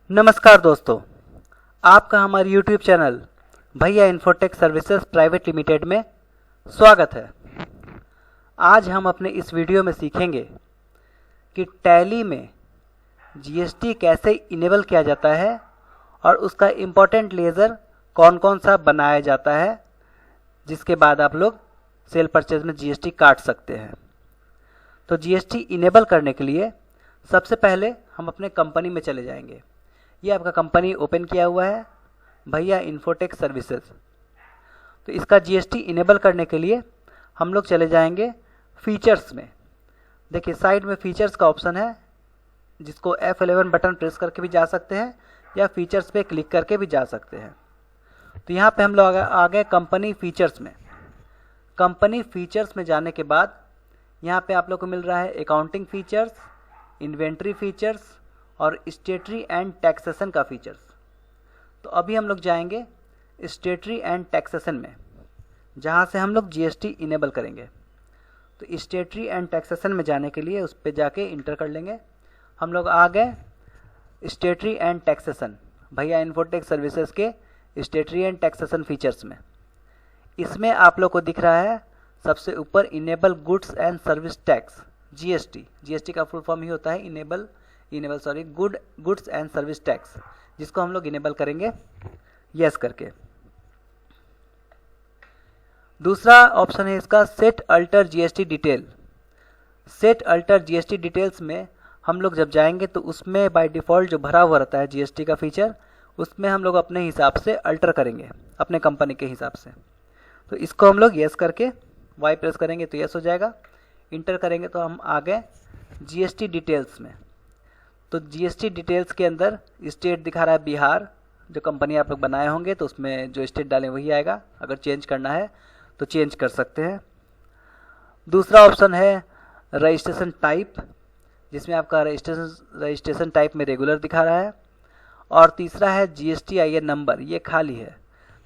नमस्कार दोस्तों, आपका हमारे YouTube चैनल भैया इन्फोटेक सर्विसेज प्राइवेट लिमिटेड में स्वागत है। आज हम अपने इस वीडियो में सीखेंगे कि टैली में जीएसटी कैसे इनेबल किया जाता है और उसका इम्पोर्टेंट लेज़र कौन कौन सा बनाया जाता है, जिसके बाद आप लोग सेल परचेज में जीएसटी काट सकते हैं। तो जीएसटी इनेबल करने के लिए सबसे पहले हम अपने कंपनी में चले जाएंगे। ये आपका कंपनी ओपन किया हुआ है, भैया इन्फोटेक सर्विसेज। तो इसका जीएसटी इनेबल करने के लिए हम लोग चले जाएंगे फीचर्स में। देखिए साइड में फीचर्स का ऑप्शन है, जिसको F11 बटन प्रेस करके भी जा सकते हैं या फीचर्स पे क्लिक करके भी जा सकते हैं। तो यहाँ पे हम लोग आ गए कंपनी फीचर्स में। कंपनी फीचर्स में जाने के बाद यहाँ पे आप लोग को मिल रहा है अकाउंटिंग फीचर्स, इन्वेंट्री फीचर्स और स्टेटरी एंड टैक्सेशन का फीचर्स। तो अभी हम लोग जाएंगे स्टेटरी एंड टैक्सेशन में, जहाँ से हम लोग जीएसटी इनेबल करेंगे। तो स्टेटरी एंड टैक्सेशन में जाने के लिए उस पर जाके इंटर कर लेंगे। हम लोग आ गए स्टेटरी एंड टैक्सेशन, भैया इन्फोटेक सर्विसेज के स्टेटरी एंड टैक्सेशन फीचर्स में। इसमें आप लोग को दिख रहा है सबसे ऊपर enable goods and service tax, GST का फुल फॉर्म ही होता है गुड्स एंड सर्विस टैक्स, जिसको हम लोग इनेबल करेंगे यस करके। दूसरा ऑप्शन है इसका set alter GST detail. Set alter GST details में हम लोग जब जाएंगे तो उसमें बाय डिफ़ॉल्ट जो भरा हुआ रहता है जीएसटी का फीचर, उसमें हम लोग अपने हिसाब से अल्टर करेंगे, अपने कंपनी के हिसाब से। तो इसको हम लोग यस करके वाई प्रेस करेंगे तो यस हो जाएगा। इंटर करेंगे तो हम आ गए जीएसटी डिटेल्स में। तो जीएसटी डिटेल्स के अंदर स्टेट दिखा रहा है बिहार, जो कंपनी आप लोग बनाए होंगे तो उसमें जो स्टेट डालें वही आएगा। अगर चेंज करना है तो चेंज कर सकते हैं। दूसरा ऑप्शन है रजिस्ट्रेशन टाइप, जिसमें आपका रजिस्ट्रेशन टाइप में रेगुलर दिखा रहा है। और तीसरा है GSTIN नंबर, ये खाली है।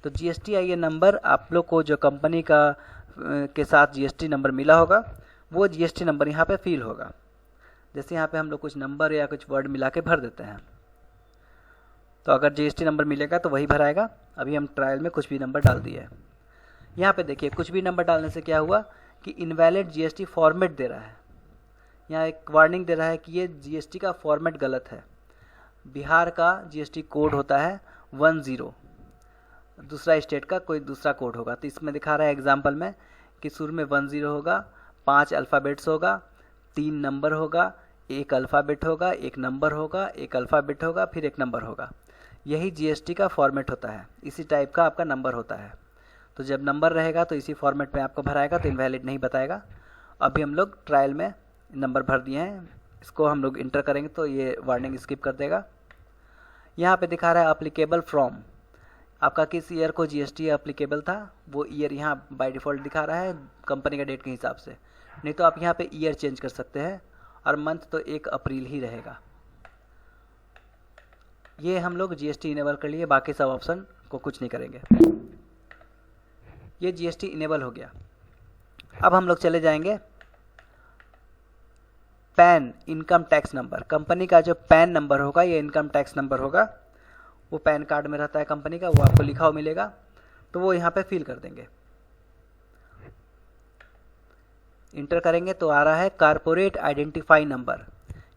तो GSTIN नंबर आप लोग को जो कंपनी का के साथ जीएसटी नंबर मिला होगा वो जीएसटी नंबर यहाँ पे फिल होगा। जैसे यहाँ पे हम लोग कुछ नंबर या कुछ वर्ड मिला के भर देते हैं, तो अगर जीएसटी नंबर मिलेगा तो वही भराएगा। अभी हम ट्रायल में कुछ भी नंबर डाल दिए। यहाँ पे देखिए कुछ भी नंबर डालने से क्या हुआ कि इनवैलिड जीएसटी फॉर्मेट दे रहा है। यहाँ एक वार्निंग दे रहा है कि ये जीएसटी का फॉर्मेट गलत है। बिहार का जीएसटी कोड होता है 10, दूसरा स्टेट का कोई दूसरा कोड होगा। तो इसमें दिखा रहा है एग्जाम्पल में कि शुरू में 10 होगा, 5 अल्फ़ाबेट्स होगा, 3 नंबर होगा, 1 अल्फ़ाबेट होगा, 1 नंबर होगा, 1 अल्फ़ाबेट होगा, फिर 1 नंबर होगा। यही जीएसटी का फॉर्मेट होता है, इसी टाइप का आपका नंबर होता है। तो जब नंबर रहेगा तो इसी फॉर्मेट में आपको भराएगा, तो इनवैलिड नहीं बताएगा। अभी हम लोग ट्रायल में नंबर भर दिए हैं, इसको हम लोग इंटर करेंगे तो ये वार्निंग स्किप कर देगा। यहाँ पे दिखा रहा है अप्लीकेबल फ्रॉम, आपका किस ईयर को जीएसटी अप्लीकेबल था वो ईयर यहाँ बाय डिफ़ॉल्ट दिखा रहा है कंपनी का डेट के हिसाब से। नहीं तो आप यहाँ पे ईयर चेंज कर सकते हैं और मंथ तो 1 अप्रैल ही रहेगा। ये हम लोग जीएसटी इनेबल कर लिए, बाकी सब ऑप्शन को कुछ नहीं करेंगे। ये जीएसटी इनेबल हो गया। अब हम लोग चले जाएंगे pan income tax number. Company का जो पैन नंबर होगा, ये इनकम टैक्स नंबर होगा, वो पैन कार्ड में रहता है कंपनी का, वो आपको लिखा हुआ मिलेगा, तो वो यहाँ पे फिल कर देंगे। इंटर करेंगे तो आ रहा है कारपोरेट आइडेंटिफाई नंबर।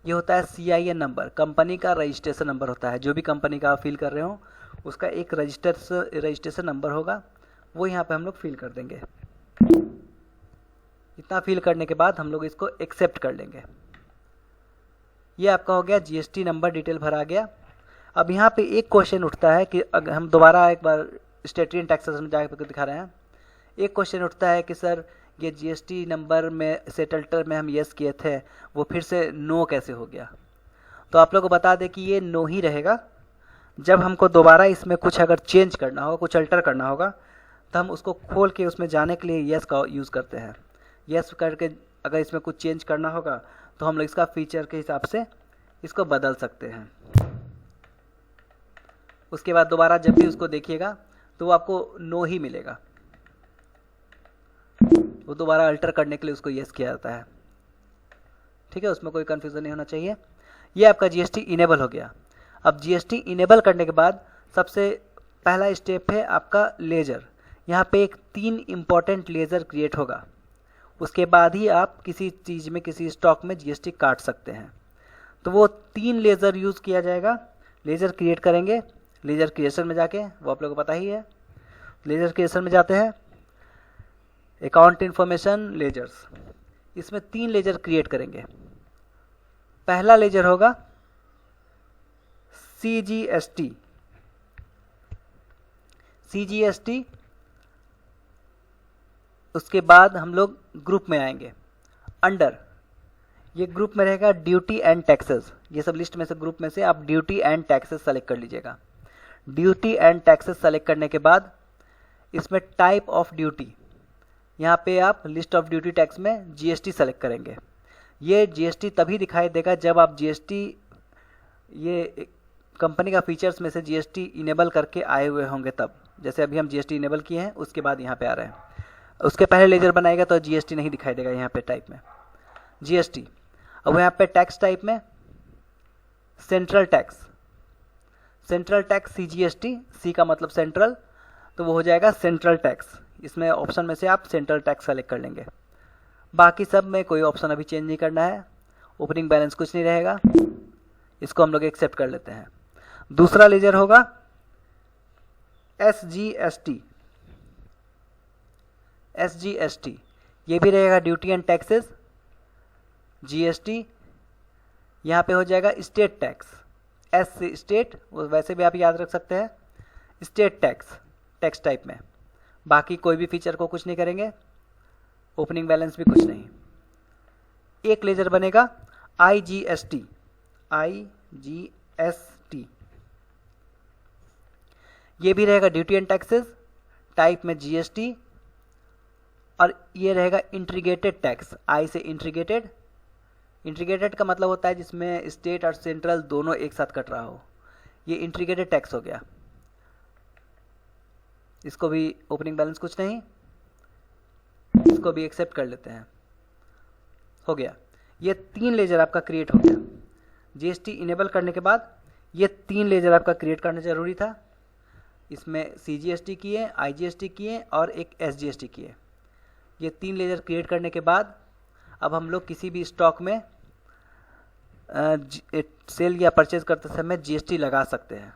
ये होता है CIN नंबर, कंपनी का रजिस्ट्रेशन नंबर होता है। जो भी कंपनी का आप फिल कर रहे हो उसका एक रजिस्ट्रेशन नंबर होगा, वो यहाँ पे हम लोग फिल कर देंगे। इतना फिल करने के बाद हम लोग इसको एक्सेप्ट कर लेंगे। ये आपका हो गया जीएसटी नंबर डिटेल भरा गया। अब यहाँ पे एक क्वेश्चन उठता है कि अगर हम दोबारा एक बार स्टेटरी एंड टैक्सेशन में जाकर दिखा रहे हैं, एक क्वेश्चन उठता है कि सर ये जीएसटी नंबर में सेटल्टर में हम यस किए थे, वो फिर से नो कैसे हो गया। तो आप लोगों को बता दें कि ये नो ही रहेगा। जब हमको दोबारा इसमें कुछ अगर चेंज करना होगा, कुछ अल्टर करना होगा, तो हम उसको खोल के उसमें जाने के लिए यस का यूज़ करते हैं। यस करके अगर इसमें कुछ चेंज करना होगा तो हम लोग इसका फीचर के हिसाब से इसको बदल सकते हैं। उसके बाद दोबारा जब भी उसको देखिएगा तो वो आपको नो ही मिलेगा। वो दोबारा अल्टर करने के लिए उसको यस किया जाता है। ठीक है, उसमें कोई कन्फ्यूज़न नहीं होना चाहिए। ये आपका जीएसटी इनेबल हो गया। अब जीएसटी इनेबल करने के बाद सबसे पहला स्टेप है आपका लेजर। यहाँ पे एक 3 इम्पॉर्टेंट लेजर क्रिएट होगा, उसके बाद ही आप किसी चीज़ में किसी स्टॉक में जीएसटी काट सकते हैं। तो वो 3 लेजर यूज़ किया जाएगा। लेजर क्रिएट करेंगे, लेजर क्रिएशन में जाके, वो आप लोगों को पता ही है। लेजर क्रिएशन में जाते हैं, अकाउंट इन्फॉर्मेशन लेजर्स, इसमें 3 लेजर क्रिएट करेंगे। पहला लेजर होगा CGST। उसके बाद हम लोग ग्रुप में आएंगे, अंडर ये ग्रुप में रहेगा ड्यूटी एंड टैक्सेस। ये सब लिस्ट में से ग्रुप में से आप ड्यूटी एंड टैक्सेस सेलेक्ट कर लीजिएगा। ड्यूटी एंड टैक्सेस सेलेक्ट करने के बाद इसमें टाइप ऑफ ड्यूटी, यहाँ पे आप लिस्ट ऑफ ड्यूटी टैक्स में जीएसटी सेलेक्ट करेंगे। ये जीएसटी तभी दिखाई देगा जब आप जीएसटी, ये कंपनी का फीचर्स में से जीएसटी इनेबल करके आए हुए होंगे तब। जैसे अभी हम जीएसटी इनेबल किए हैं, उसके बाद यहाँ पे आ रहे हैं। उसके पहले लेजर बनाएगा तो जीएसटी नहीं दिखाई देगा यहाँ पे टाइप में जीएसटी। अब यहाँ पे टैक्स टाइप में सेंट्रल टैक्स, CGST, सी का मतलब सेंट्रल, तो वो हो जाएगा सेंट्रल टैक्स। इसमें ऑप्शन में से आप सेंट्रल टैक्स सेलेक्ट कर लेंगे। बाकी सब में कोई ऑप्शन अभी चेंज नहीं करना है। ओपनिंग बैलेंस कुछ नहीं रहेगा, इसको हम लोग एक्सेप्ट कर लेते हैं। दूसरा लेजर होगा SGST, ये भी रहेगा ड्यूटी एंड टैक्सेस, जीएसटी। यहाँ पे हो जाएगा स्टेट टैक्स, एस से स्टेट, वैसे भी आप याद रख सकते हैं, स्टेट टैक्स, टैक्स टाइप में। बाकी कोई भी फीचर को कुछ नहीं करेंगे, ओपनिंग बैलेंस भी कुछ नहीं। एक लेजर बनेगा IGST, ये भी रहेगा ड्यूटी एंड टैक्सेस, टाइप में जीएसटी, और ये रहेगा इंटीग्रेटेड टैक्स, आई से इंटीग्रेटेड। इंटीग्रेटेड का मतलब होता है जिसमें स्टेट और सेंट्रल दोनों एक साथ कट रहा हो, ये इंटीग्रेटेड टैक्स हो गया। इसको भी ओपनिंग बैलेंस कुछ नहीं, इसको भी एक्सेप्ट कर लेते हैं, हो गया। ये 3 लेजर आपका क्रिएट हो गया। जीएसटी इनेबल करने के बाद ये 3 लेजर आपका क्रिएट करना जरूरी था। इसमें CGST किए, IGST किए और एक SGST किए। ये 3 लेजर क्रिएट करने के बाद अब हम लोग किसी भी स्टॉक में सेल या परचेज करते समय जीएसटी लगा सकते हैं,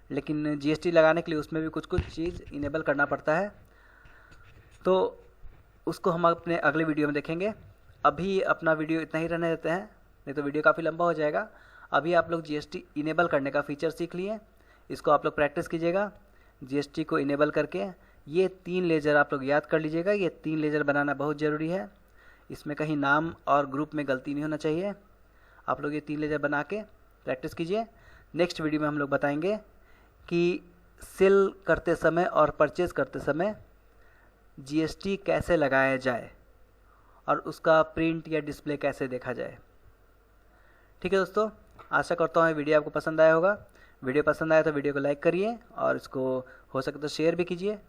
लेकिन जीएसटी लगाने के लिए उसमें भी कुछ चीज़ इनेबल करना पड़ता है, तो उसको हम अपने अगले वीडियो में देखेंगे। अभी अपना वीडियो इतना ही रहने देते हैं, नहीं तो वीडियो काफ़ी लंबा हो जाएगा। अभी आप लोग जीएसटी इनेबल करने का फीचर सीख लिए, इसको आप लोग प्रैक्टिस कीजिएगा। जीएसटी को इनेबल करके ये 3 लेजर आप लोग याद कर लीजिएगा। ये 3 लेजर बनाना बहुत ज़रूरी है, इसमें कहीं नाम और ग्रुप में गलती नहीं होना चाहिए। आप लोग ये 3 लेजर बना के प्रैक्टिस कीजिए। नेक्स्ट वीडियो में हम लोग बताएंगे कि सेल करते समय और परचेज़ करते समय जीएसटी कैसे लगाया जाए और उसका प्रिंट या डिस्प्ले कैसे देखा जाए। ठीक है दोस्तों, आशा करता हूँ वीडियो आपको पसंद आया होगा। वीडियो पसंद आया तो वीडियो को लाइक करिए और इसको हो सके तो शेयर भी कीजिए,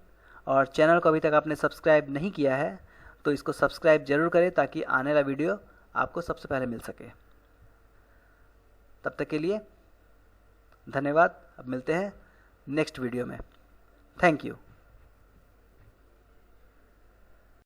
और चैनल को अभी तक आपने सब्सक्राइब नहीं किया है तो इसको सब्सक्राइब जरूर करें ताकि आने वाला वीडियो आपको सबसे पहले मिल सके। तब तक के लिए धन्यवाद। अब मिलते हैं नेक्स्ट वीडियो में। Thank you.